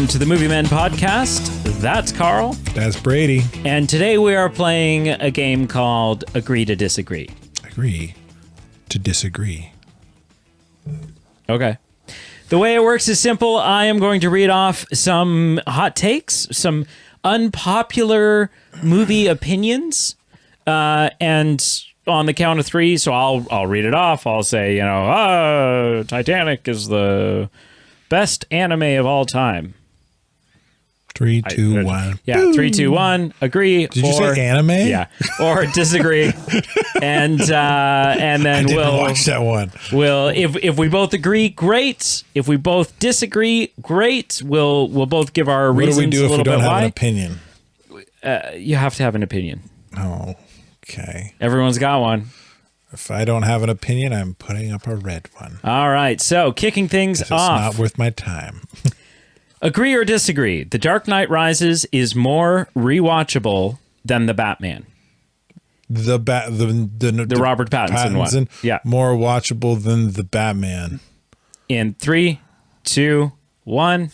Welcome to the Movie Men Podcast. That's Carl. That's Brady. And today we are playing a game called Agree to Disagree. Agree to disagree. Okay. The way it works is simple. I am going to read off some hot takes, some unpopular movie opinions, and on the count of three, so I'll read it off. I'll say, Titanic is the best anime of all time. 3, 2, 1. Yeah, Boom. 3, 2, 1. Agree. Did you say anime? Yeah, or disagree, and then I didn't watch that one. We'll if we both agree, great. If we both disagree, great. We'll both give our reasons. What do we do if we don't have why. an opinion? You have to have an opinion. Oh, okay. Everyone's got one. If I don't have an opinion, I'm putting up a red one. All right. So kicking things off. It's not worth my time. Agree or disagree? The Dark Knight Rises is more rewatchable than the Batman. The Robert Pattinson one. Yeah. More watchable than the Batman. In 3, 2, 1.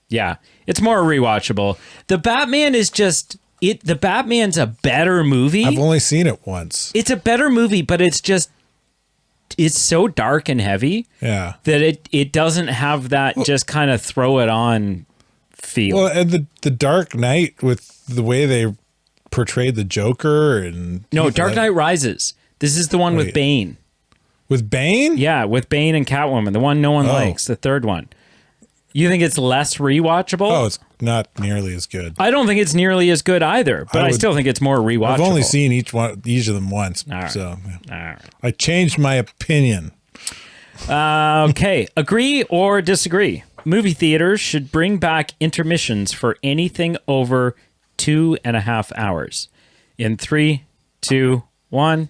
Yeah. It's more rewatchable. The Batman is just the Batman's a better movie. I've only seen it once. It's a better movie, but it's so dark and heavy that it doesesn't have that just kind of throw it on feel. Well, and the Dark Knight with the way they portrayed the Joker and Dark Knight Rises. This is the one with Bane. With Bane? Yeah, with Bane and Catwoman, the one no one likes, the third one. You think it's less rewatchable? Oh, it's not nearly as good. I don't think it's nearly as good either, but I still think it's more rewatchable. I've only seen each of them once, so I changed my opinion. Okay, agree or disagree? Movie theaters should bring back intermissions for anything over 2.5 hours. In 3, 2, 1.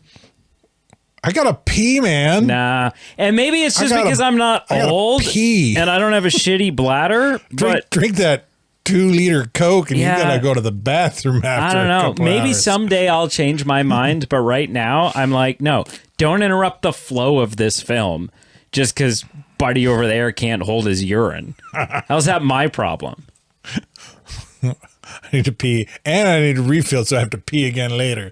I gotta pee, man. Nah, and maybe it's just because I'm not old and I don't have a shitty bladder. Drink that 2-liter Coke and you gotta go to the bathroom after. I don't know. Maybe someday I'll change my mind, but right now I'm like, no, don't interrupt the flow of this film just because Buddy over there can't hold his urine. How's that my problem? I need to pee and I need to refill, so I have to pee again later.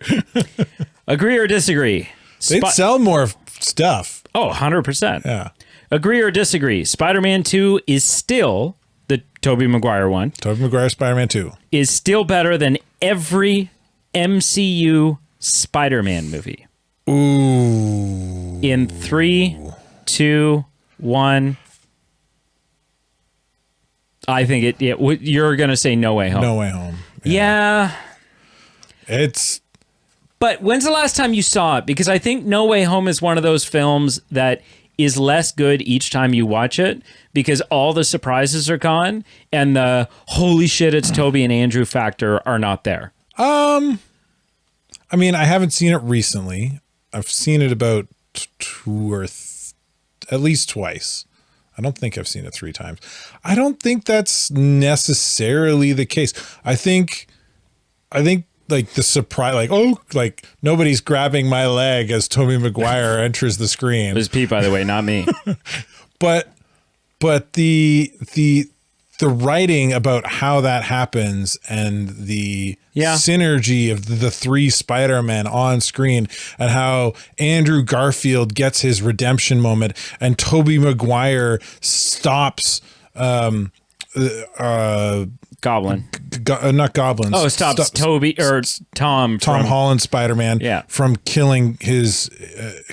Agree or disagree? They'd sell more stuff. Oh, 100%. Yeah. Agree or disagree? Spider-Man 2 is still, the Tobey Maguire one. Tobey Maguire Spider-Man 2. Is still better than every MCU Spider-Man movie. Ooh. In 3, 2, 1. I think you're going to say No Way Home. No Way Home. Yeah. But when's the last time you saw it? Because I think No Way Home is one of those films that is less good each time you watch it because all the surprises are gone and the holy shit, it's Toby and Andrew factor are not there. I mean, I haven't seen it recently. I've seen it about at least twice. I don't think I've seen it 3 times. I don't think that's necessarily the case. I think like the surprise, like nobody's grabbing my leg as Tobey Maguire enters the screen. It was Pete, by the way, not me. but the writing about how that happens and the synergy of the 3 Spider-Men on screen and how Andrew Garfield gets his redemption moment and Tobey Maguire stops Goblin. Not goblins. Oh, stops Toby or Tom Holland Spider-Man from killing his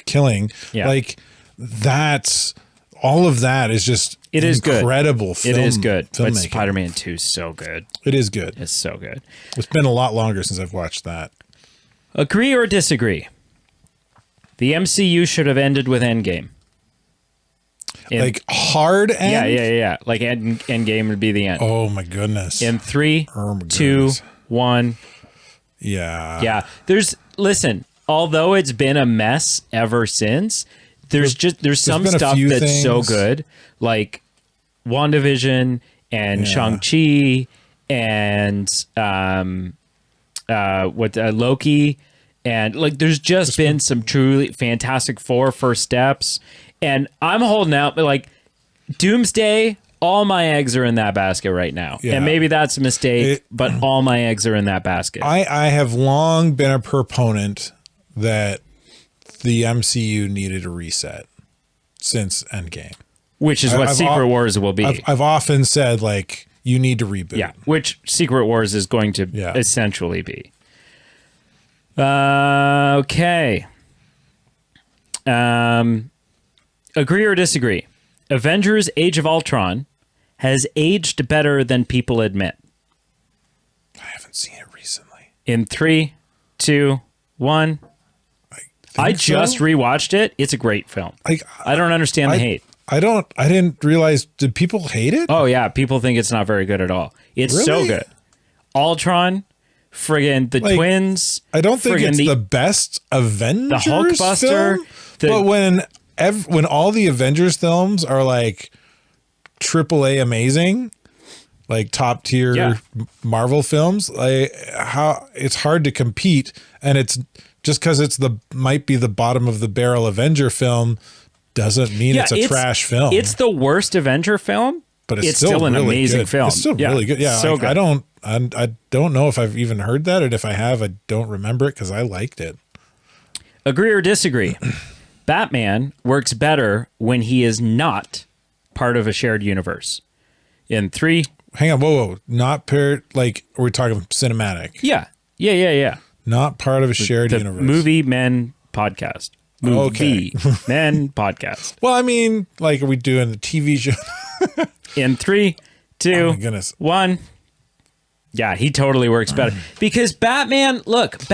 killing. Yeah. Like that's all of that is just incredible. It is good. But Spider-Man 2 is so good. It is good. It's so good. It's been a lot longer since I've watched that. Agree or disagree? The MCU should have ended with Endgame. Like hard end? Yeah. Like Endgame would be the end. Oh my goodness. In 3, 2, 1. Yeah. Listen, although it's been a mess ever since, there's some stuff that's so good, like WandaVision and Shang-Chi and Loki, and like there's just been some truly Fantastic Four first steps, and I'm holding out, but like Doomsday all my eggs are in that basket right now. Yeah. And maybe that's a mistake, but all my eggs are in that basket. I have long been a proponent that the MCU needed a reset since Endgame. Which is what Secret Wars will be. I've often said, like, you need to reboot. Yeah, which Secret Wars is going to essentially be. Okay. Agree or disagree? Avengers Age of Ultron has aged better than people admit. I haven't seen it recently. In 3, 2, 1. I just rewatched it. It's a great film. I don't understand the hate. I didn't realize, did people hate it? Oh yeah, people think it's not very good at all. It's so good. Ultron, friggin' the twins. I don't think it's the best Avengers the Hulkbuster film, but when all the Avengers films are like AAA amazing, like top tier Marvel films, like how it's hard to compete, and it's just because it's might be the bottom of the barrel Avenger film doesn't mean it's a trash film. It's the worst Avenger film, but it's still an really amazing film. It's still really good. Yeah, so good. I don't know if I've even heard that, and if I have, I don't remember it because I liked it. Agree or disagree? Batman works better when he is not part of a shared universe. In 3, hang on, whoa, not paired. Like, are we talking cinematic? Yeah. Not part of a shared universe. Movie Men Podcast. Movie Men Podcast. Well, I mean, like, are we doing the TV show? In 3, 2, 1. Yeah, he totally works better. Because Batman plays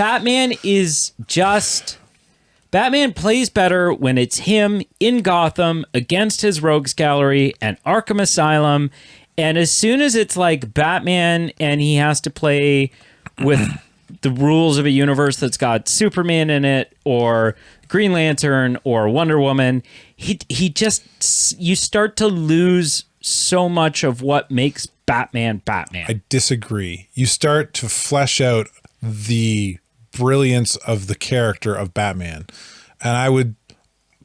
better when it's him in Gotham against his rogues gallery and Arkham Asylum. And as soon as it's like Batman and he has to play with the rules of a universe that's got Superman in it or Green Lantern or Wonder Woman, you start to lose so much of what makes Batman. I disagree. You start to flesh out the brilliance of the character of Batman. And I would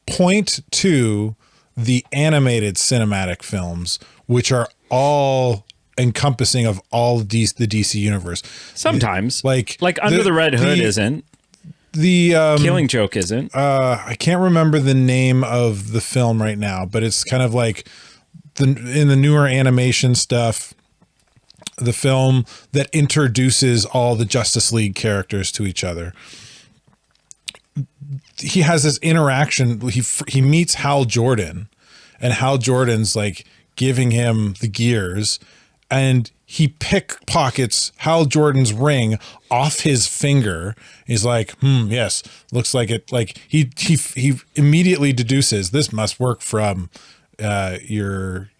point to the animated cinematic films, which are all encompassing of all the DC universe. Sometimes. Like Under the Red Hood isn't. The Killing Joke isn't. I can't remember the name of the film right now, but it's kind of like in the newer animation stuff, the film that introduces all the Justice League characters to each other. He has this interaction. He meets Hal Jordan, and Hal Jordan's like giving him the gears, and he pickpockets Hal Jordan's ring off his finger. He's like, yes, looks like it. Like he immediately deduces this must work from your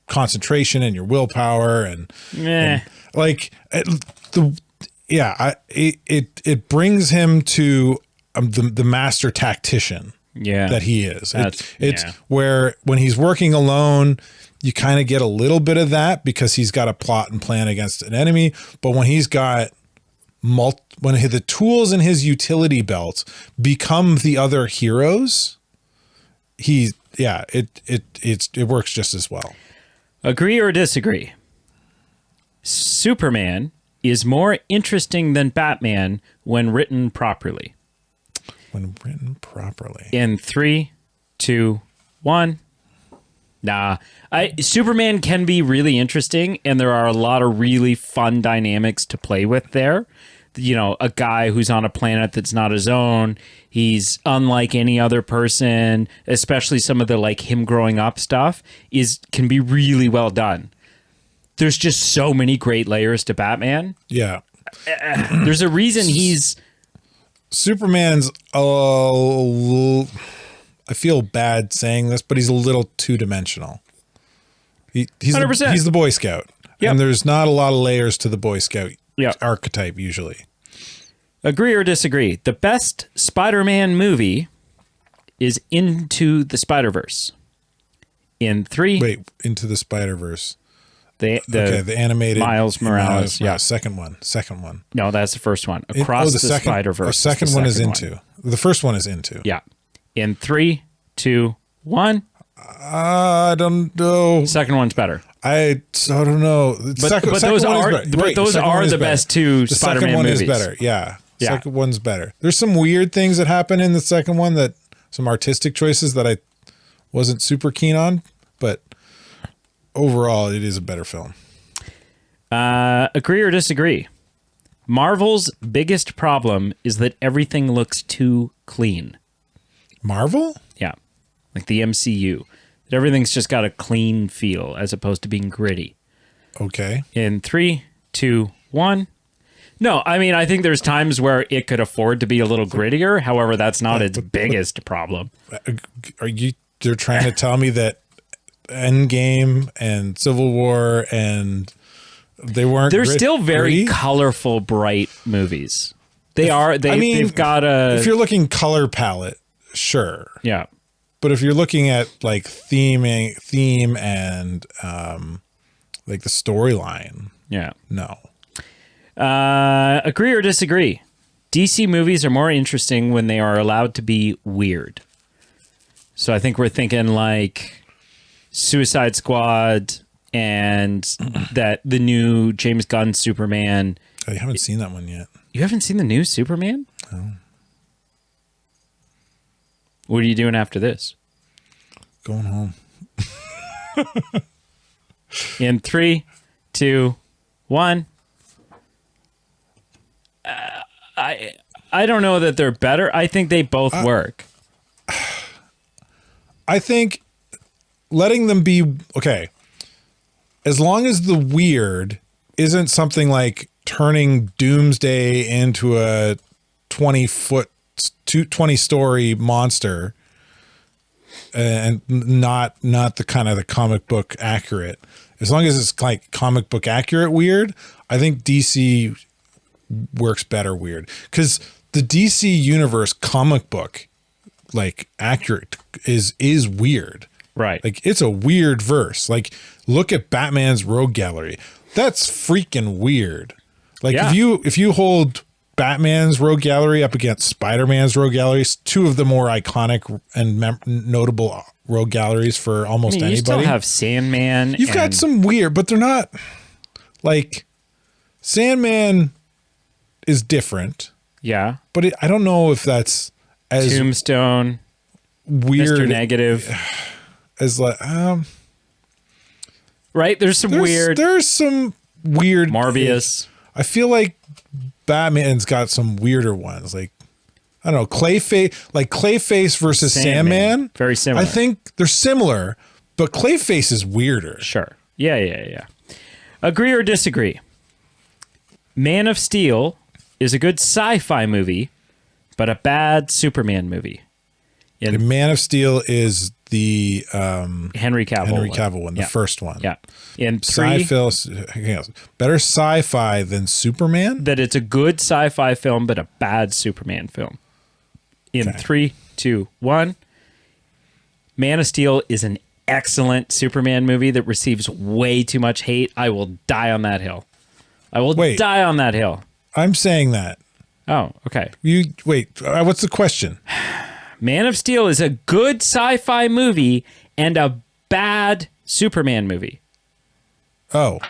concentration and your willpower and like it brings him to the master tactician that he is. It's where when he's working alone, you kind of get a little bit of that because he's got a plot and plan against an enemy. But when he's got when the tools in his utility belt become the other heroes, it works just as well. Agree or disagree? Superman is more interesting than Batman when written properly. When written properly. In 3, 2, 1. Nah. Superman can be really interesting, and there are a lot of really fun dynamics to play with there. You know, a guy who's on a planet that's not his own. He's unlike any other person, especially some of the like him growing up stuff can be really well done. There's just so many great layers to Batman. Yeah. There's a reason Superman's I feel bad saying this, but he's a little two-dimensional. He's 100%. He's the Boy Scout. Yep. And there's not a lot of layers to the Boy Scout archetype usually. Agree or disagree? The best Spider-Man movie is Into the Spider-Verse. In 3... Wait, Into the Spider-Verse. The animated Miles Morales. Yeah, second one. No, that's the first one. Across the Spider-Verse. The second one is Into. The first one is Into. Yeah. In 3, 2, 1. I don't know. Second one's better. I don't know. But those are the best two Spider-Man movies. The second one is better. Yeah. Second one's better. There's some weird things that happen in the second one, that some artistic choices that I wasn't super keen on, but overall it is a better film. Agree or disagree? Marvel's biggest problem is that everything looks too clean. Marvel? Yeah. Like the MCU. That everything's just got a clean feel as opposed to being gritty. Okay. In 3, 2, 1. No, I mean, I think there's times where it could afford to be a little grittier. However, that's not its biggest problem. They're trying to tell me that Endgame and Civil War and they weren't. They're still very colorful, bright movies. They've got a. If you're looking color palette, sure. Yeah. But if you're looking at like theme and like the storyline, yeah, no. Agree or disagree? DC movies are more interesting when they are allowed to be weird. So I think we're thinking like Suicide Squad and that the new James Gunn Superman. I haven't seen that one yet. You haven't seen the new Superman? No. What are you doing after this? Going home. In 3, 2, 1. I don't know that they're better. I think they both work. I think letting them be okay. As long as the weird isn't something like turning Doomsday into a 20-story monster, and not the kind of the comic book accurate. As long as it's like comic book accurate weird, I think DC works better weird, because the DC universe comic book like accurate is weird. Right. Like it's a weird verse. Like look at Batman's Rogue Gallery. That's freaking weird. Like if you hold Batman's Rogue Gallery up against Spider-Man's Rogue Galleries, two of the more iconic and notable rogue galleries for almost anybody. You still have Sandman. You've got some weird, but they're not like Sandman is different. Yeah. But I don't know if that's as Tombstone, weird, Mr. Negative, as like right. There's some weird Morbius. I feel like Batman's got some weirder ones. Like I don't know, Clayface versus Sandman. Very similar. I think they're similar, but Clayface is weirder. Sure. Yeah. Agree or disagree? Man of Steel is a good sci-fi movie, but a bad Superman movie. The Man of Steel is the Henry Cavill one, the first one. Yeah. In 3, better sci-fi than Superman? That it's a good sci-fi film, but a bad Superman film. In 3, 2, 1. Man of Steel is an excellent Superman movie that receives way too much hate. I will die on that hill. Die on that hill. I'm saying that. Oh, okay. What's the question? Man of Steel is a good sci-fi movie and a bad Superman movie. Oh.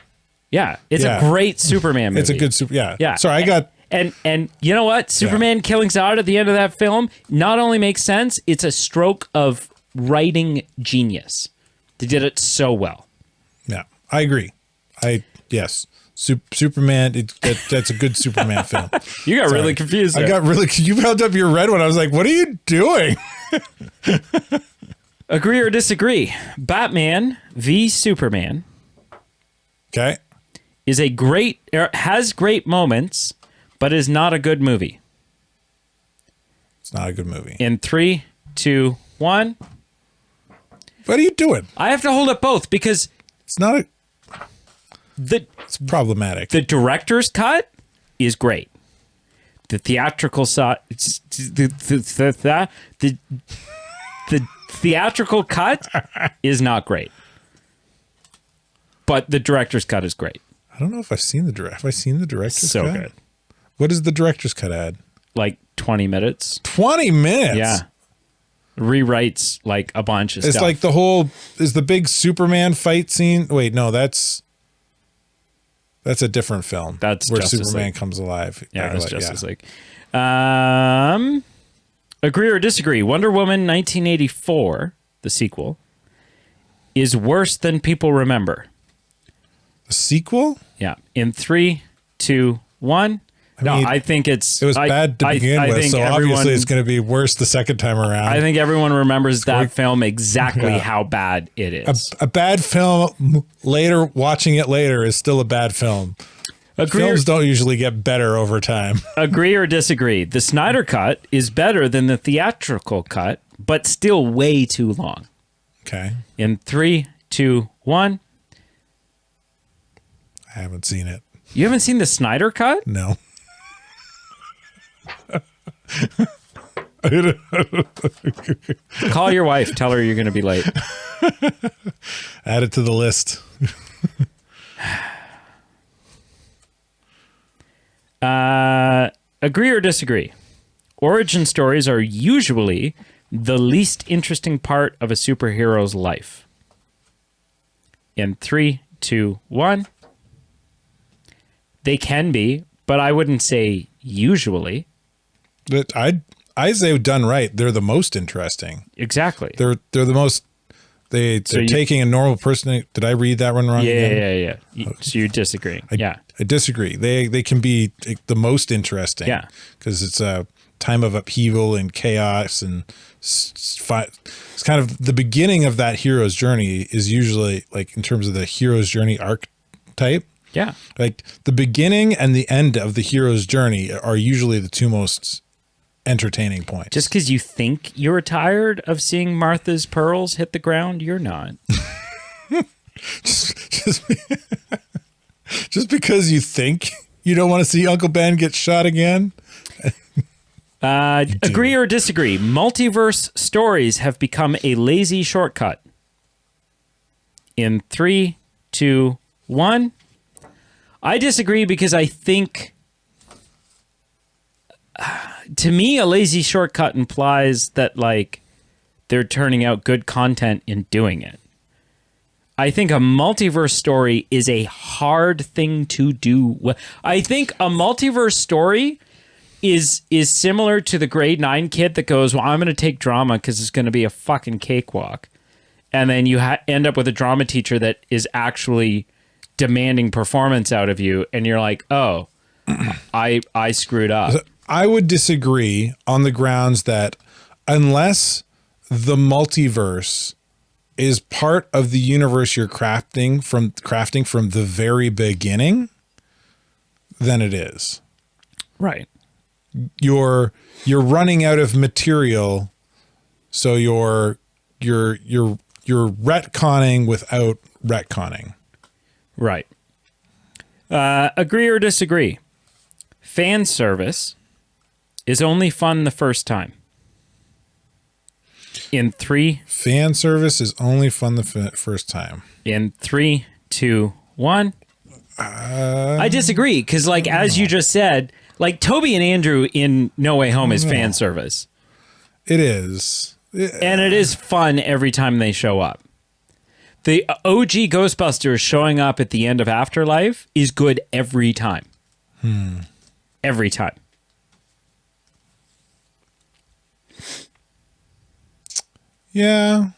Yeah, it's a great Superman movie. It's a good Yeah. Sorry, I got and you know what? Superman killing Zod at the end of that film not only makes sense, it's a stroke of writing genius. They did it so well. Yeah, I agree. Yes. Superman, that's a good Superman film. You got really confused there. You held up your red one. I was like, what are you doing? Agree or disagree? Batman v Superman. Okay. Has great moments, but is not a good movie. It's not a good movie. In 3, 2, 1. What are you doing? I have to hold up both because it's not it's problematic. The director's cut is great. The theatrical side, the theatrical cut is not great, but the director's cut is great. I don't know if I've seen the director's cut. So good. What does the director's cut add? Like 20 minutes. 20 minutes? Yeah. rewrites like a bunch of stuff. It's like is the big Superman fight scene. Wait, no, that's a different film. That's where Justice Superman League. Comes alive. Yeah, that's Justice League. Agree or disagree? Wonder Woman 1984, the sequel, is worse than people remember. The sequel? Yeah. In 3, 2, 1. I think it was bad to begin with, so obviously it's going to be worse the second time around. I think everyone remembers that film exactly how bad it is. A bad film watching it later is still a bad film. Films don't usually get better over time. Agree or disagree? The Snyder Cut is better than the theatrical cut, but still way too long. Okay. In 3, 2, 1. I haven't seen it. You haven't seen the Snyder Cut? No. Call your wife. Tell her you're going to be late. Add it to the list. Agree or disagree? Origin stories are usually the least interesting part of a superhero's life. In 3, 2, 1. They can be, but I wouldn't say usually. But I say done right, they're the most interesting. Exactly. They're the most. They're taking a normal person. Did I read that one wrong? Yeah. So you're disagreeing. I disagree. They can be the most interesting. Yeah. Because it's a time of upheaval and chaos, and it's kind of the beginning of that hero's journey is usually like in terms of the hero's journey archetype. Yeah. Like the beginning and the end of the hero's journey are usually the two most entertaining points. Just because you think you're tired of seeing Martha's pearls hit the ground, you're not. just because you think you don't want to see Uncle Ben get shot again. Agree or disagree? Multiverse stories have become a lazy shortcut. In 3, 2, 1. I disagree because I think, to me, a lazy shortcut implies that like they're turning out good content in doing it. I think a multiverse story is a hard thing to do. I think a multiverse story is similar to the grade 9 kid that goes, well, I'm going to take drama because it's going to be a fucking cakewalk. And then you end up with a drama teacher that is actually demanding performance out of you, and you're like, oh, I screwed up. I would disagree on the grounds that unless the multiverse is part of the universe you're crafting from the very beginning, then it is. Right. You're running out of material, so you're retconning without retconning. Right. Agree or disagree? Fan service is only fun the first time. In 3. Fan service is only fun the first time. In 3, 2, 1. I disagree because, like, as you just said, like Toby and Andrew in No Way Home is fan service. It is. And it is fun every time they show up. The OG Ghostbusters showing up at the end of Afterlife is good every time. Every time. Yeah.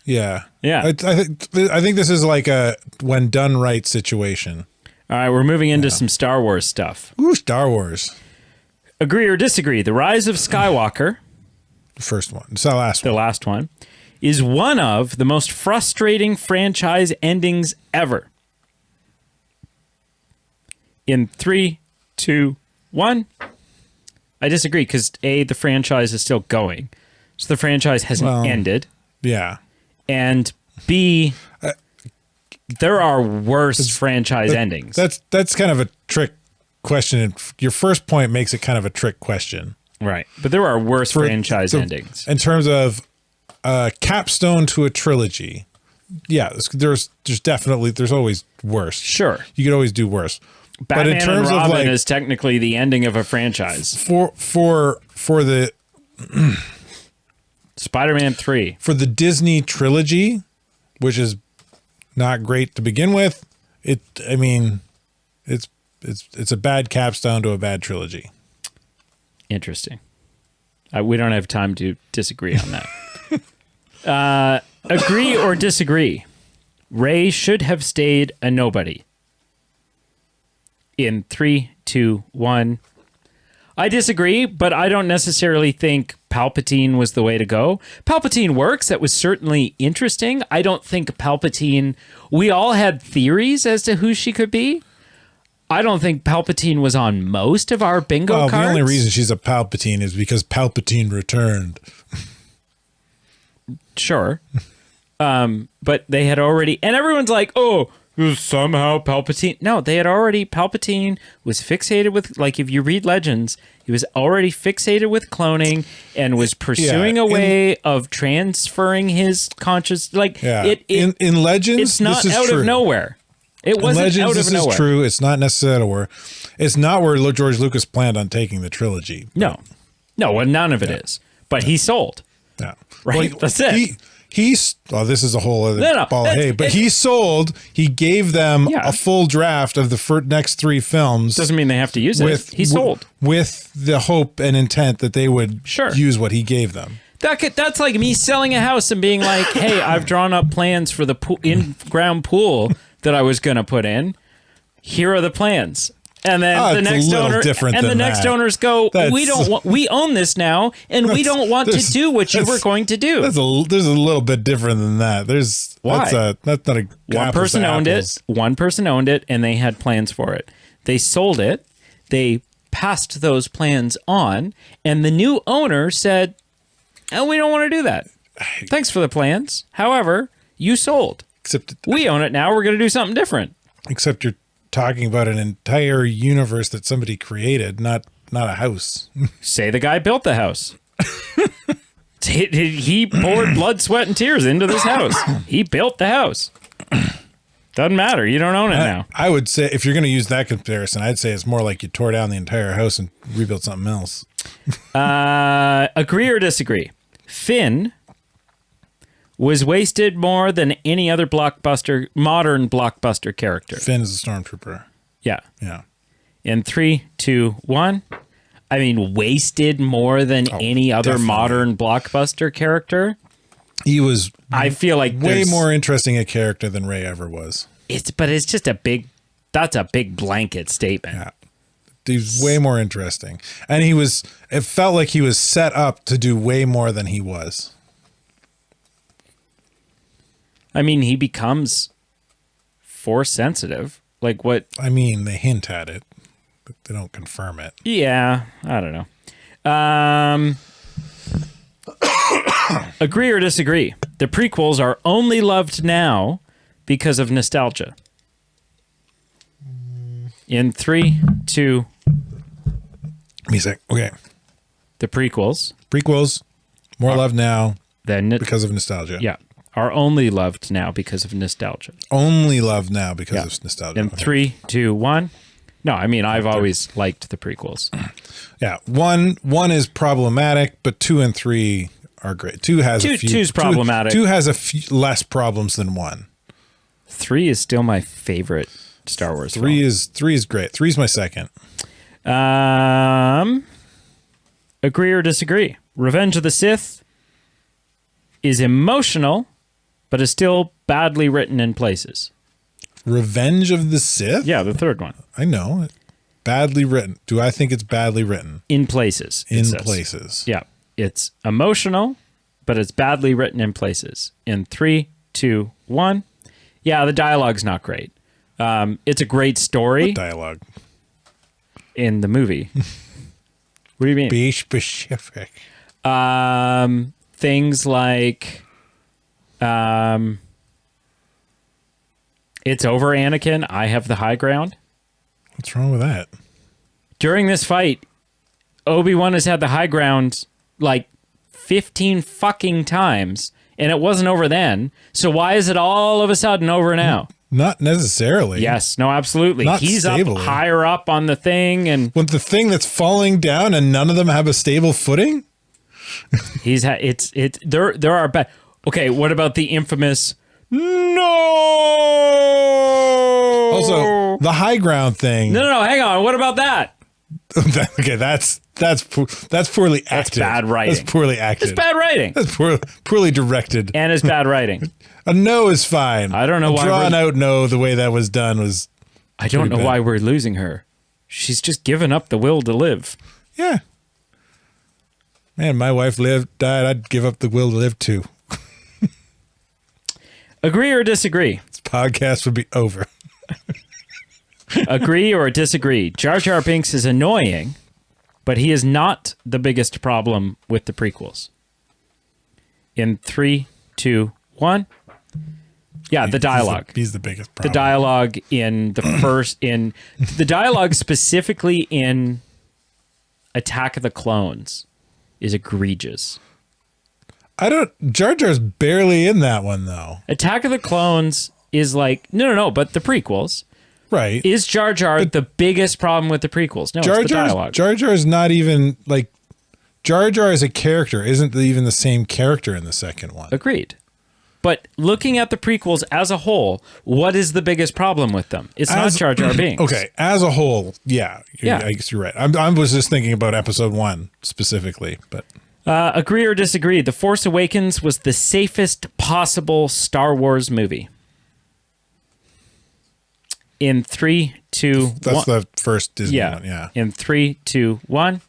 Yeah. Yeah. I think this is like a when done right situation. All right, we're moving into some Star Wars stuff. Ooh, Star Wars. Agree or disagree? The Rise of Skywalker, the first one. It's the last one. The last one, is one of the most frustrating franchise endings ever. In 3, 2, 1. I disagree because A, the franchise is still going. So the franchise hasn't ended. Yeah. And B, there are worse franchise endings. That's kind of a trick question. Your first point makes it kind of a trick question. Right. But there are worse franchise endings. In terms of capstone to a trilogy. Yeah, there's definitely, there's always worse. Sure. You could always do worse. Batman and Robin is technically the ending of a franchise. For the Spider-Man 3. For the Disney trilogy, which is not great to begin with, it's a bad capstone to a bad trilogy. Interesting. We don't have time to disagree on that. Agree or disagree? Ray should have stayed a nobody. In 3, 2, 1. I disagree, but I don't necessarily think Palpatine was the way to go. Palpatine works. That was certainly interesting. I don't think Palpatine... We all had theories as to who she could be. I don't think Palpatine was on most of our bingo cards. The only reason she's a Palpatine is because Palpatine returned. Sure. But they had already... And everyone's like, oh... somehow Palpatine... No, they had already... Palpatine was fixated with... Like, if you read Legends, he was already fixated with cloning and was pursuing a way of transferring his conscious... Like, in Legends, it's not this is out true. of nowhere. It wasn't Legends, out of this nowhere. is true. It's not necessarily where... It's not where George Lucas planned on taking the trilogy. No. No, well, none of it is. But he sold. Yeah. Right? Well, that's it. This is a whole other ball of hay, but he gave them a full draft of the next 3 films. Doesn't mean they have to use it. He sold. With the hope and intent that they would use what he gave them. That's like me selling a house and being like, hey, I've drawn up plans for the in-ground pool that I was going to put in. Here are the plans. And then the next owner and the next owners go, we own this now, and we don't want to do what you were going to do. There's a little bit different than that. Why? That's not a one person owned it. One person owned it, and they had plans for it. They sold it. They passed those plans on, and the new owner said, "Oh, we don't want to do that. Thanks for the plans. However, you sold. We own it now. We're going to do something different." Except you're talking about an entire universe that somebody created, not a house. Say the guy built the house. He poured blood, sweat, and tears into this house. He built the house. Doesn't matter. You don't own it now. I would say, if you're going to use that comparison, I'd say it's more like you tore down the entire house and rebuilt something else. Agree or disagree? Finn was wasted more than any other modern blockbuster character. Finn is a stormtrooper. Yeah. Yeah. In 3, 2, 1. I mean, wasted more than any other modern blockbuster character. He was. I feel like way more interesting a character than Rey ever was. But it's just that's a big blanket statement. Yeah. He's way more interesting. And it felt like he was set up to do way more than he was. I mean, he becomes force sensitive. Like what? I mean, they hint at it, but they don't confirm it. Yeah, I don't know. Agree or disagree? The prequels are only loved now because of nostalgia. In 3, 2. Give me a sec. Okay. The prequels. More loved now because of nostalgia. Yeah. Are only loved now because of nostalgia. Only loved now because of nostalgia. In 3, 2, 1. No, I mean, I've always liked the prequels. Yeah. One is problematic, but 2 and 3 are great. 2 has a few. 2's problematic. 2 has a few less problems than 1. 3 is still my favorite Star Wars film. 3 is great. 3 is my second. Agree or disagree? Revenge of the Sith is emotional, but is still badly written in places. Revenge of the Sith? Yeah, the third one. I know. Badly written. Do I think it's badly written? In places. In places. Yeah. It's emotional, but it's badly written in places. In 3, 2, 1. Yeah, the dialogue's not great. It's a great story. What dialogue? In the movie. What do you mean? Be specific. Things like, it's over, Anakin. I have the high ground. What's wrong with that? During this fight, Obi-Wan has had the high ground like 15 fucking times, and it wasn't over then. So why is it all of a sudden over now? Not necessarily. Yes, no, absolutely. He's stably. Up higher up on the thing, and with the thing that's falling down, and none of them have a stable footing. There are bad. Okay, what about the infamous no? Also, the high ground thing. No, hang on. What about that? Okay, that's poorly acted. That's bad writing. That's poorly acted. It's bad writing. That's poorly directed. And it's bad writing. A no is fine. I don't know why drawn out no the way that was done was. I don't know why we're losing her. She's just given up the will to live. Yeah. Man, my wife died. I'd give up the will to live too. Agree or disagree? This podcast would be over. Agree or disagree? Jar Jar Binks is annoying, but he is not the biggest problem with the prequels. In 3, 2, 1. Yeah, the dialogue. He's the biggest problem. The dialogue in the dialogue specifically in Attack of the Clones is egregious. Jar Jar's barely in that one though. Attack of the Clones is like no, but the prequels. Right. Is Jar Jar the biggest problem with the prequels? No, it's the dialogue. Jar Jar is not even like Jar Jar as a character isn't even the same character in the second one. Agreed. But looking at the prequels as a whole, what is the biggest problem with them? It's not Jar Jar Binks. Okay, as a whole, yeah. I guess you're right. I was just thinking about episode 1 specifically, but agree or disagree? The Force Awakens was the safest possible Star Wars movie. In 3, 2, that's 1. the first Disney one, yeah. In 3, 2, 1.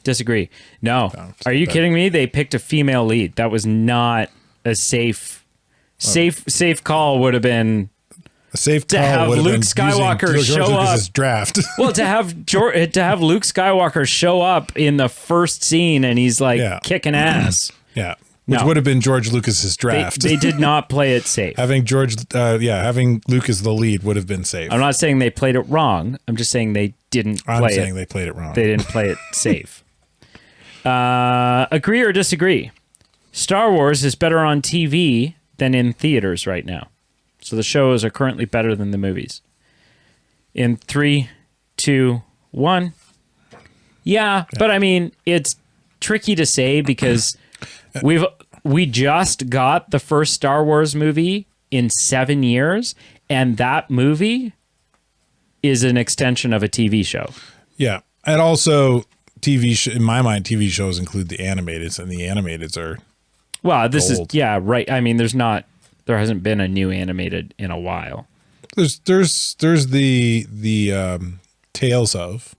Disagree. No. Are you kidding me? They picked a female lead. That was not a safe call. Would have been a safe to call have would have Luke been Skywalker using George show up. Lucas's draft. Well, to have Luke Skywalker show up in the first scene and he's like kicking ass. Yeah. Which would have been George Lucas's draft. They did not play it safe. having Luke as the lead would have been safe. I'm not saying they played it wrong. I'm just saying they didn't play it. I'm saying they played it wrong. They didn't play it safe. Agree or disagree? Star Wars is better on TV than in theaters right now. So the shows are currently better than the movies. In 3, 2, 1. Yeah, but I mean, it's tricky to say because we just got the first Star Wars movie in 7 years, and that movie is an extension of a TV show. Yeah, and also in my mind, TV shows include the animateds, and the animateds are gold. Right. I mean, there hasn't been a new animated in a while. There's the Tales of.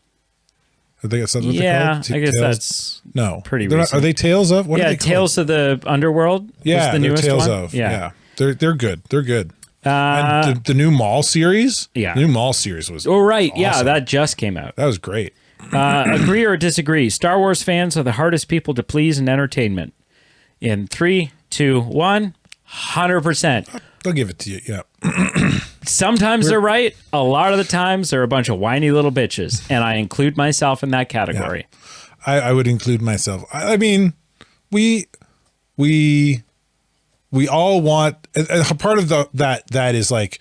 I think that's what they're called. I guess that's pretty recent. Are they Tales of? What are they called? Tales of the Underworld. Yeah, was the newest Tales one. of. Yeah. They're good. They're good. And the new Mall series. Yeah, the new Mall series was. Oh right, awesome. Yeah, that just came out. That was great. Agree or disagree? Star Wars fans are the hardest people to please in entertainment. In 3, 2, 1, 100%. They'll give it to you. Yeah. Sometimes they're right. A lot of the times they're a bunch of whiny little bitches, and I include myself in that category. Yeah. I would include myself. I mean, we all want a part of that is like,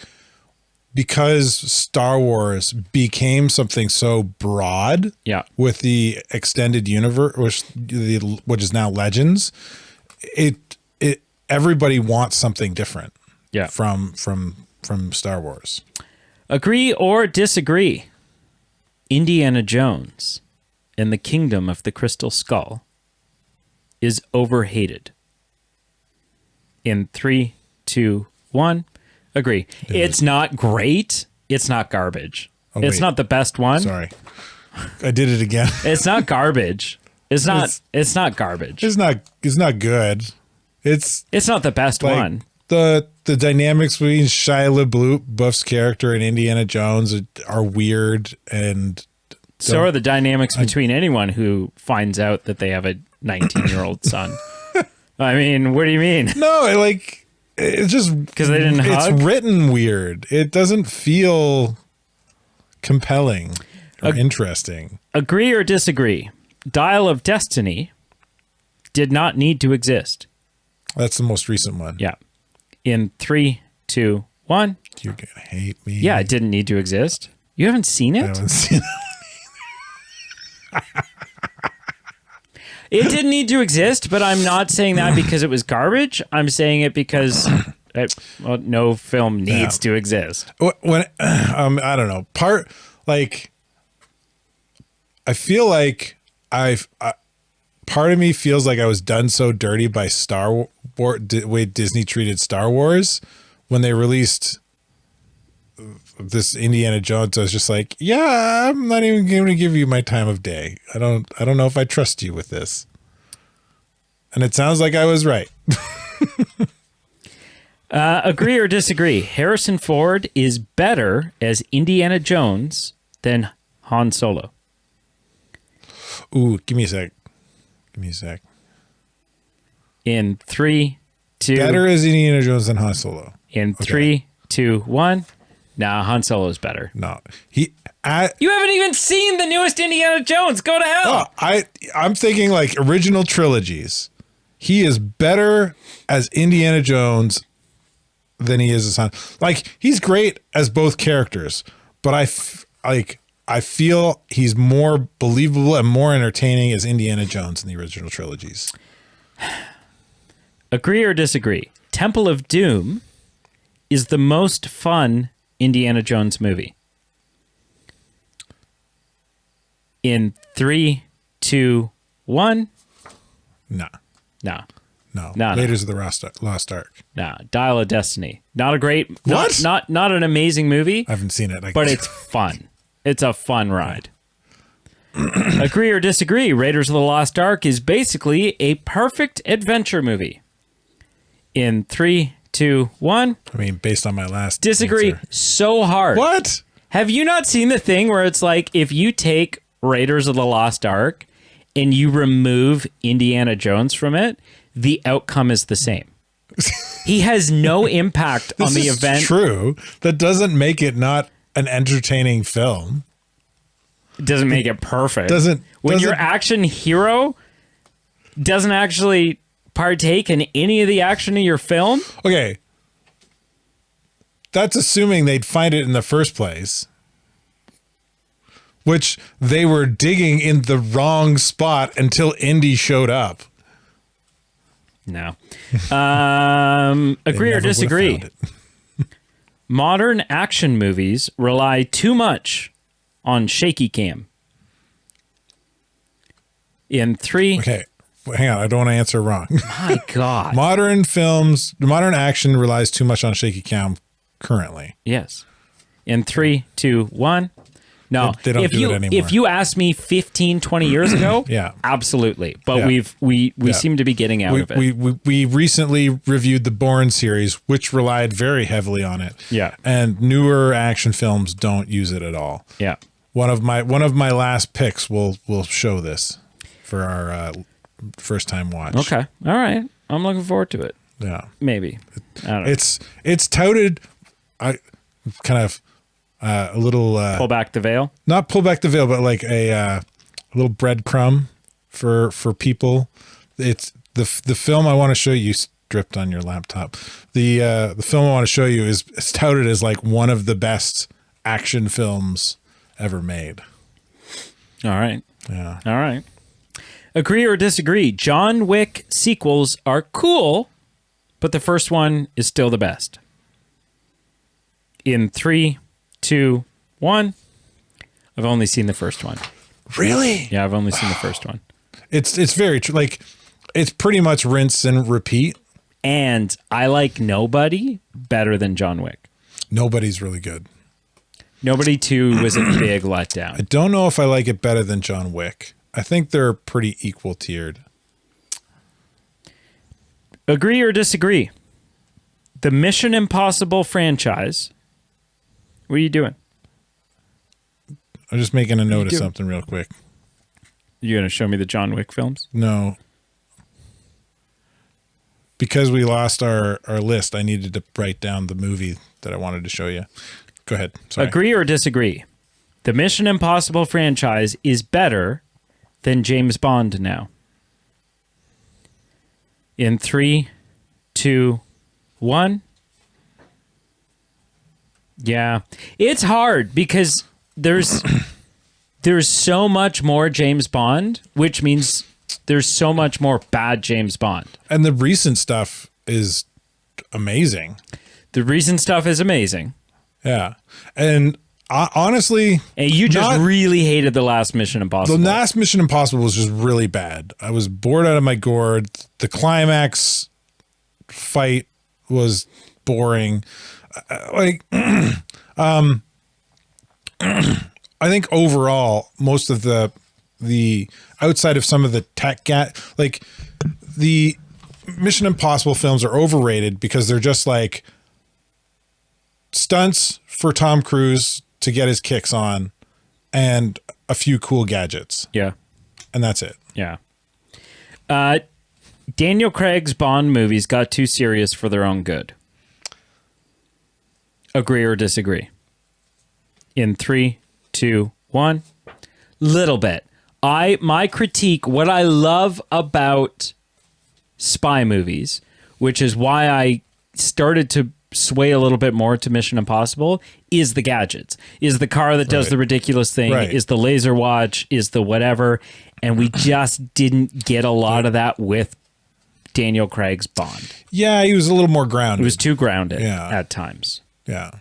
because Star Wars became something so broad, with the extended universe, which is now Legends, everybody wants something different. Yeah. From Star Wars. Agree or disagree? Indiana Jones and the Kingdom of the Crystal Skull is overhated. In 3, 2, 1. Agree. It's not great. It's not garbage. It's not the best one. Sorry. I did it again. It's not garbage. It's not garbage. It's not good. It's not the best one. The dynamics between Shia LaBeouf's character and Indiana Jones are weird, and so are the dynamics between anyone who finds out that they have a 19-year-old son. I mean, what do you mean? No, it's just because they didn't hug? It's written weird. It doesn't feel compelling or interesting. Agree or disagree? Dial of Destiny did not need to exist. That's the most recent one. Yeah. In 3, 2, 1. You're going to hate me. Yeah, it didn't need to exist. You haven't seen it? I haven't seen it. It didn't need to exist, but I'm not saying that because it was garbage. I'm saying it because no film needs to exist. When I don't know. I feel like part of me feels like I was done so dirty by Star Wars, the way Disney treated Star Wars when they released this Indiana Jones. I was just like, yeah, I'm not even going to give you my time of day. I don't know if I trust you with this. And it sounds like I was right. Agree or disagree? Harrison Ford is better as Indiana Jones than Han Solo. Ooh, give me a sec. In 3, 2. Better as Indiana Jones than Han Solo. In 3, 2, 1. Nah, Han Solo is better. No, you haven't even seen the newest Indiana Jones. Go to hell. I'm thinking like original trilogies. He is better as Indiana Jones than he is as Han. Like, he's great as both characters, but I feel he's more believable and more entertaining as Indiana Jones in the original trilogies. Agree or disagree? Temple of Doom is the most fun Indiana Jones movie. In 3, 2, 1. No. Raiders of the Lost Ark. No. Dial of Destiny. Not a great. What? Not an amazing movie. I haven't seen it, but it's fun. It's a fun ride. Agree or disagree? Raiders of the Lost Ark is basically a perfect adventure movie. In 3, 2, 1. I mean, based on my last disagree answer. So hard. What? Have you not seen the thing where it's like if you take Raiders of the Lost Ark and you remove Indiana Jones from it, the outcome is the same. He has no impact on the event. True. That doesn't make it not an entertaining film. It doesn't make it perfect. When your action hero doesn't actually partake in any of the action of your film. Okay. That's assuming they'd find it in the first place, which they were digging in the wrong spot until Indy showed up. No. Agree or disagree? Modern action movies rely too much on shaky cam. In 3. Okay. Hang on. I don't want to answer wrong. My God. Modern action relies too much on shaky cam currently. Yes. In 3, 2, 1. No, they don't do it anymore. If you asked me 15, 20 years ago, yeah, absolutely. But we seem to be getting out of it. We recently reviewed the Bourne series, which relied very heavily on it. Yeah. And newer action films don't use it at all. Yeah. One of my last picks will show this for our first time watch. Okay. All right. I'm looking forward to it. Yeah. Maybe. I don't know. It's touted. I kind of. A little pull back the veil, not pull back the veil, but like a little breadcrumb for people. It's the film I want to show you. Stripped on your laptop. The film I want to show you is touted as like one of the best action films ever made. All right. Yeah. All right. Agree or disagree? John Wick sequels are cool, but the first one is still the best. In 3, 2, 1. I've only seen the first one. Really? Yeah, I've only seen the first one. It's very true. Like, it's pretty much rinse and repeat. And I like Nobody better than John Wick. Nobody's really good. Nobody 2 was a big letdown. I don't know if I like it better than John Wick. I think they're pretty equal tiered. Agree or disagree? The Mission Impossible franchise. What are you doing? I'm just making a note of something real quick. You going to show me the John Wick films? No. Because we lost our list, I needed to write down the movie that I wanted to show you. Go ahead. Sorry. Agree or disagree? The Mission Impossible franchise is better than James Bond now. In 3, 2, 1. Yeah, it's hard because there's so much more James Bond, which means There's so much more bad James Bond. And the recent stuff is amazing. The recent stuff is amazing. Yeah. And honestly... And you just really hated the last Mission Impossible. The last Mission Impossible was just really bad. I was bored out of my gourd. The climax fight was boring. I think overall, most of the outside of some of the tech like the Mission Impossible films are overrated because they're just like stunts for Tom Cruise to get his kicks on and a few cool gadgets. Yeah. And that's it. Yeah. Daniel Craig's Bond movies got too serious for their own good. Agree or disagree? In 3, 2, 1. Little bit. My critique, what I love about spy movies, which is why I started to sway a little bit more to Mission Impossible, is the gadgets, is the car that does the ridiculous thing, is the laser watch, is the whatever. And we just didn't get a lot of that with Daniel Craig's Bond. Yeah, he was a little more grounded. It was too grounded at times. Yeah.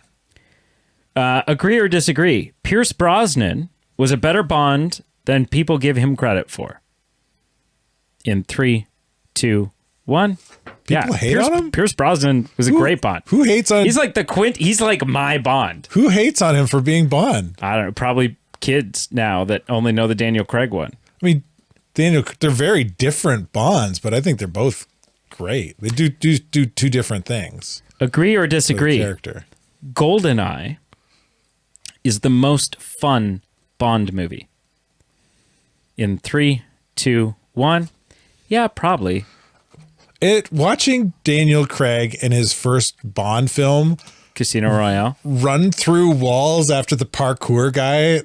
Agree or disagree? Pierce Brosnan was a better Bond than people give him credit for. In 3, 2, 1. People hate on him? Pierce Brosnan was a great Bond. Who hates on... He's like he's like my Bond. Who hates on him for being Bond? I don't know. Probably kids now that only know the Daniel Craig one. I mean, they're very different Bonds, but I think they're both great. They do two different things. Agree or disagree? Character. GoldenEye is the most fun Bond movie. In 3, 2, 1. Yeah, probably. Watching Daniel Craig in his first Bond film, Casino Royale, run through walls after the parkour guy,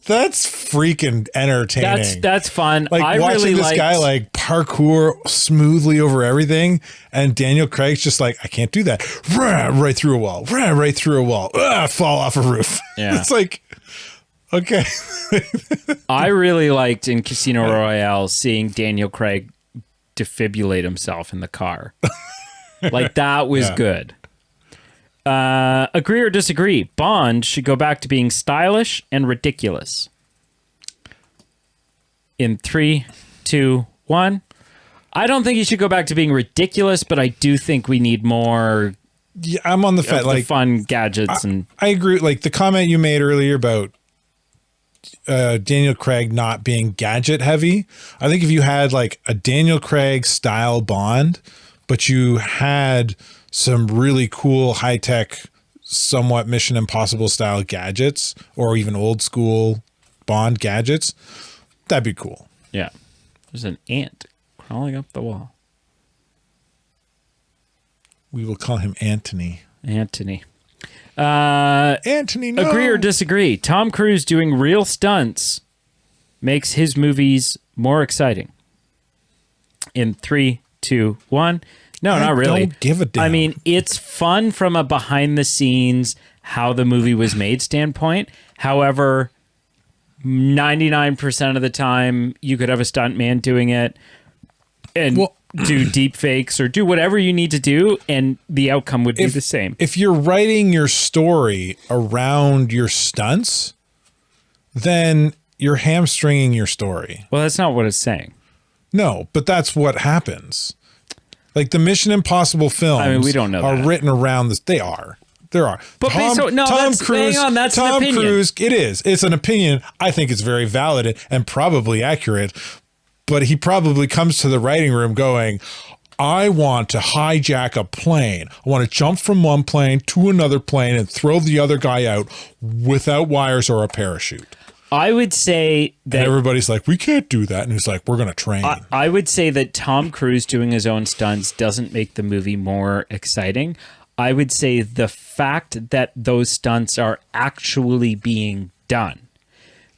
that's freaking entertaining. That's fun. Like I watching really this guy like parkour smoothly over everything, and Daniel Craig's just like, I can't do that. Right through a wall. Right through a wall. Fall off a roof. Yeah. It's like, okay. I really liked in Casino Royale seeing Daniel Craig defibrillate himself in the car. Like that was good. Agree or disagree? Bond should go back to being stylish and ridiculous. In 3, 2, 1. I don't think he should go back to being ridiculous, but I do think we need more. Yeah, I'm on the fence. Like fun gadgets I agree. Like the comment you made earlier about Daniel Craig not being gadget heavy. I think if you had like a Daniel Craig style Bond, but you had some really cool high tech, somewhat Mission Impossible style gadgets, or even old school Bond gadgets, that'd be cool. Yeah. There's an ant crawling up the wall. We will call him Anthony. Anthony, no. Agree or disagree? Tom Cruise doing real stunts makes his movies more exciting. In 3, 2, 1. No, not really. Don't give a damn. I mean, it's fun from a behind the scenes, how the movie was made standpoint. However, 99% of the time, you could have a stuntman doing it and do deep fakes or do whatever you need to do, and the outcome would be the same. If you're writing your story around your stunts, then you're hamstringing your story. Well, that's not what it's saying. No, but that's what happens. Like the Mission Impossible films, I mean, we don't know are that. written around this. There are. But Tom Cruise. Hang on, that's an opinion. Tom Cruise. It is. It's an opinion. I think it's very valid and probably accurate. But he probably comes to the writing room going, I want to hijack a plane. I want to jump from one plane to another plane and throw the other guy out without wires or a parachute. I would say that... And everybody's like, we can't do that. And he's like, we're going to train. I would say that Tom Cruise doing his own stunts doesn't make the movie more exciting. I would say the fact that those stunts are actually being done,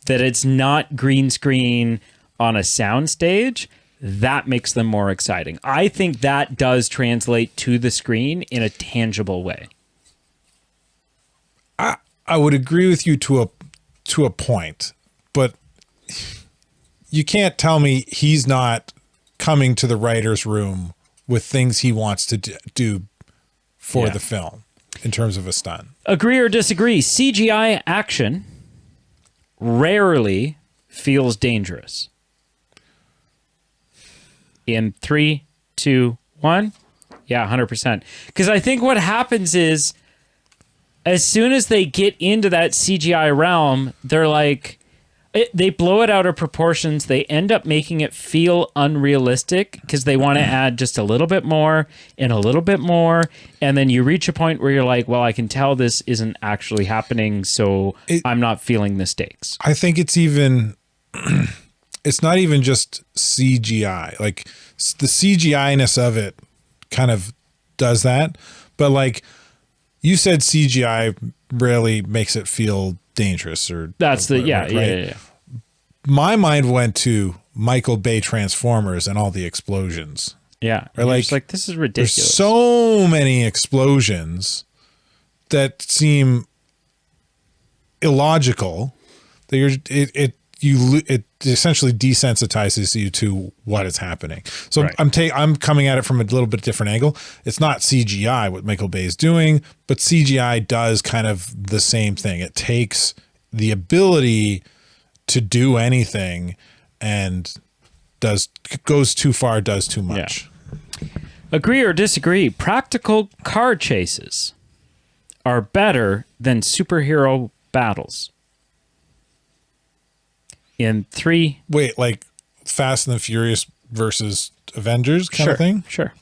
that it's not green screen on a soundstage, that makes them more exciting. I think that does translate to the screen in a tangible way. I would agree with you to a point, but you can't tell me he's not coming to the writer's room with things he wants to do for the film in terms of a stunt. Agree or disagree? CGI action rarely feels dangerous. In 3, 2, 1. Yeah, 100%. Because I think what happens is, as soon as they get into that CGI realm, they're like, they blow it out of proportions. They end up making it feel unrealistic because they want to add just a little bit more and a little bit more. And then you reach a point where you're like, well, I can tell this isn't actually happening, so I'm not feeling the stakes. I think it's even, it's not even just CGI. Like, the CGI-ness of it kind of does that. But like you said, CGI rarely makes it feel dangerous or that's the right? Yeah. My mind went to Michael Bay Transformers and all the explosions. Yeah. Or like this is ridiculous. There's so many explosions that seem illogical that it essentially desensitizes you to what is happening. So right. I'm coming at it from a little bit different angle. It's not CGI what Michael Bay is doing, but CGI does kind of the same thing. It takes the ability to do anything and goes too far, does too much. Yeah. Agree or disagree? Practical car chases are better than superhero battles. In 3. Wait, like Fast and the Furious versus Avengers kind of thing? Sure.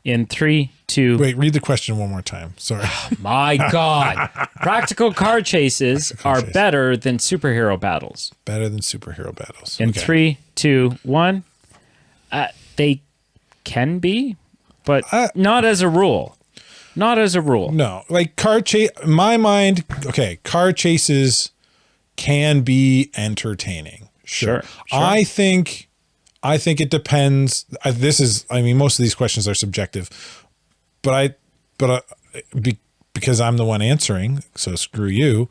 In 3, 2. Wait, read the question one more time. Sorry. My God. Practical car chases are better than superhero battles. Better than superhero battles. In 3, 2, 1. They can be, but not as a rule. Not as a rule. No. Like car chase, in my mind, okay, car chases can be entertaining. Sure. I think it depends. Most of these questions are subjective, because I'm the one answering, so screw you.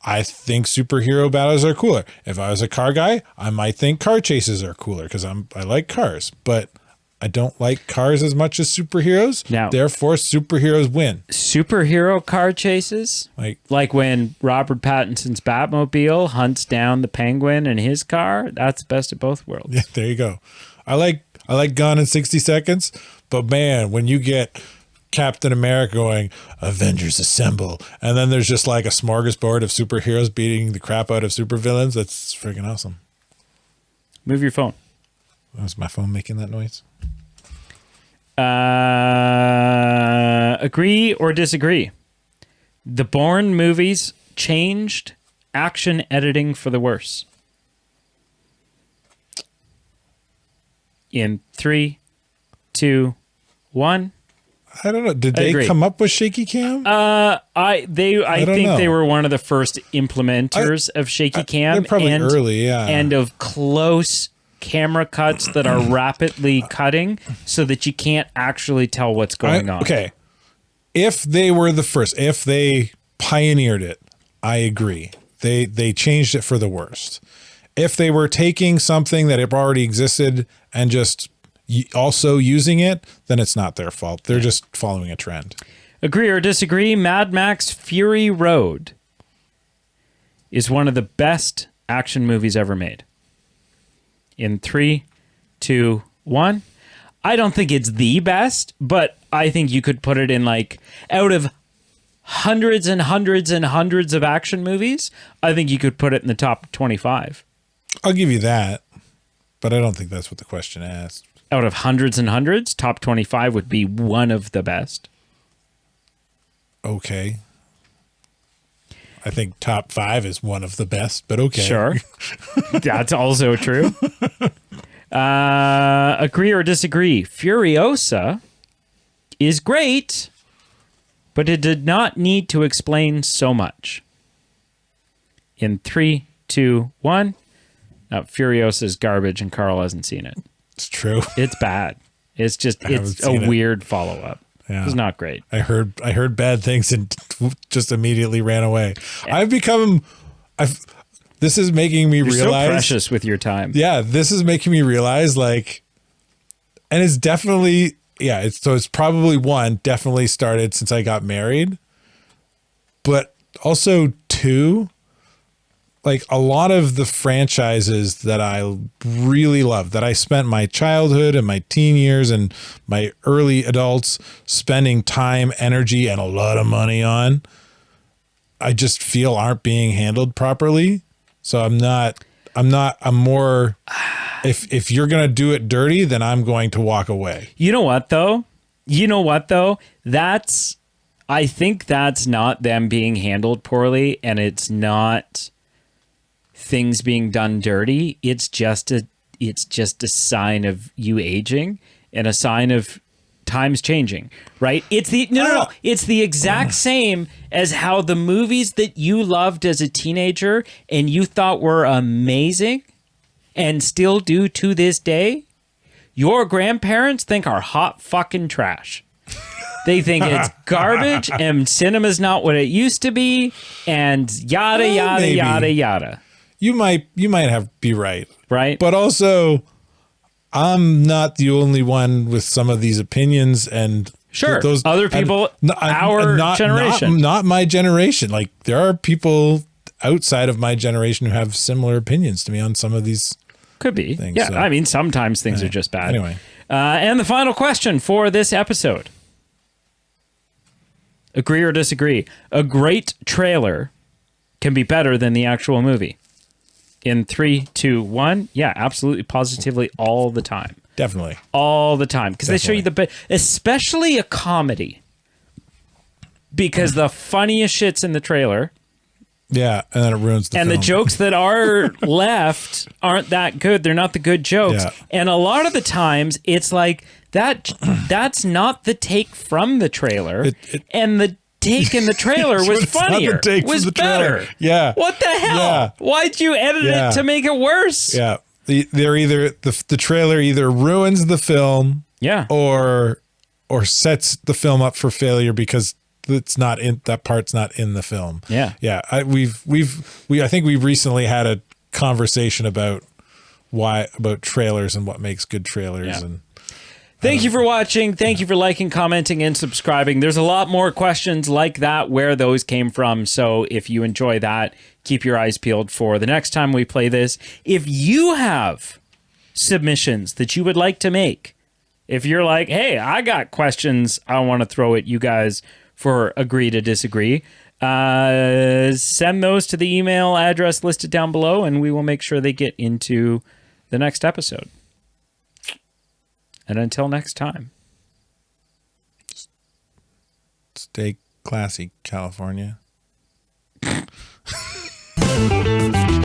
I think superhero battles are cooler. If I was a car guy, I might think car chases are cooler because I like cars, but I don't like cars as much as superheroes. Now, therefore, superheroes win. Superhero car chases, like when Robert Pattinson's Batmobile hunts down the Penguin in his car. That's the best of both worlds. Yeah, there you go. I like Gone in 60 Seconds, but man, when you get Captain America going, Avengers Assemble, and then there's just like a smorgasbord of superheroes beating the crap out of supervillains, that's freaking awesome. Move your phone. Was my phone making that noise? Agree or disagree? The Bourne movies changed action editing for the worse. In 3, 2, 1. I don't know. Did they come up with shaky cam? I think they were one of the first implementers of shaky cam. They're probably early, yeah. And of close camera cuts that are rapidly cutting so that you can't actually tell what's going on. Okay. If they were the first, if they pioneered it, I agree. They changed it for the worst. If they were taking something that already existed and just also using it, then it's not their fault. They're just following a trend. Agree or disagree? Mad Max Fury Road is one of the best action movies ever made. In 3, 2, 1. I don't think it's the best, but I think you could put it in like out of hundreds and hundreds and hundreds of action movies, I think you could put it in the top 25. I'll give you that, but I don't think that's what the question asked. Out of hundreds and hundreds, top 25 would be one of the best. Okay. I think top 5 is one of the best, but okay. Sure. That's also true. Agree or disagree? Furiosa is great, but it did not need to explain so much. In 3, 2, 1. Furiosa is garbage and Carl hasn't seen it. It's true. It's bad. It's a weird follow-up. Yeah. It's not great. I heard bad things and just immediately ran away. Yeah. this is making me realize so precious with your time. Yeah, this is making me realize like, and it's definitely, yeah, it's probably definitely started since I got married, but also two, like a lot of the franchises that I really love, that I spent my childhood and my teen years and my early adults spending time, energy, and a lot of money on, I just feel aren't being handled properly. So I'm more, if you're going to do it dirty, then I'm going to walk away. You know what though? I think that's not them being handled poorly, and it's not things being done dirty. It's just a sign of you aging and a sign of times changing, right? It's it's the exact same as how the movies that you loved as a teenager and you thought were amazing and still do to this day, your grandparents think are hot fucking trash. They think it's garbage and cinema's not what it used to be, and yada yada yada yada. You might be right. Right. But also, I'm not the only one with some of these opinions, and sure, those other people, generation, not my generation. Like there are people outside of my generation who have similar opinions to me on some of these. Could be. Things, yeah. So. I mean, sometimes things are just bad. Anyway. And the final question for this episode. Agree or disagree? A great trailer can be better than the actual movie. In 3, 2, 1. Yeah, absolutely, positively, all the time. Definitely. All the time. Because they show you especially a comedy. Because the funniest shit's in the trailer. Yeah, and then it ruins the film. And the jokes that are left aren't that good. They're not the good jokes. Yeah. And a lot of the times, it's like, that's not the take from the trailer. And the take in the trailer was funnier. Was better. Yeah. What the hell? Yeah. Why'd you edit it to make it worse? Yeah. They're either the trailer either ruins the film, or sets the film up for failure because it's not in that part's not in the film. Yeah. Yeah. I think we've recently had a conversation about trailers and what makes good trailers and thank you for watching. Thank you for liking, commenting, and subscribing. There's a lot more questions like that, where those came from. So if you enjoy that, keep your eyes peeled for the next time we play this. If you have submissions that you would like to make, if you're like, hey, I got questions I want to throw at you guys for agree to disagree, send those to the email address listed down below, and we will make sure they get into the next episode. And until next time, stay classy, California.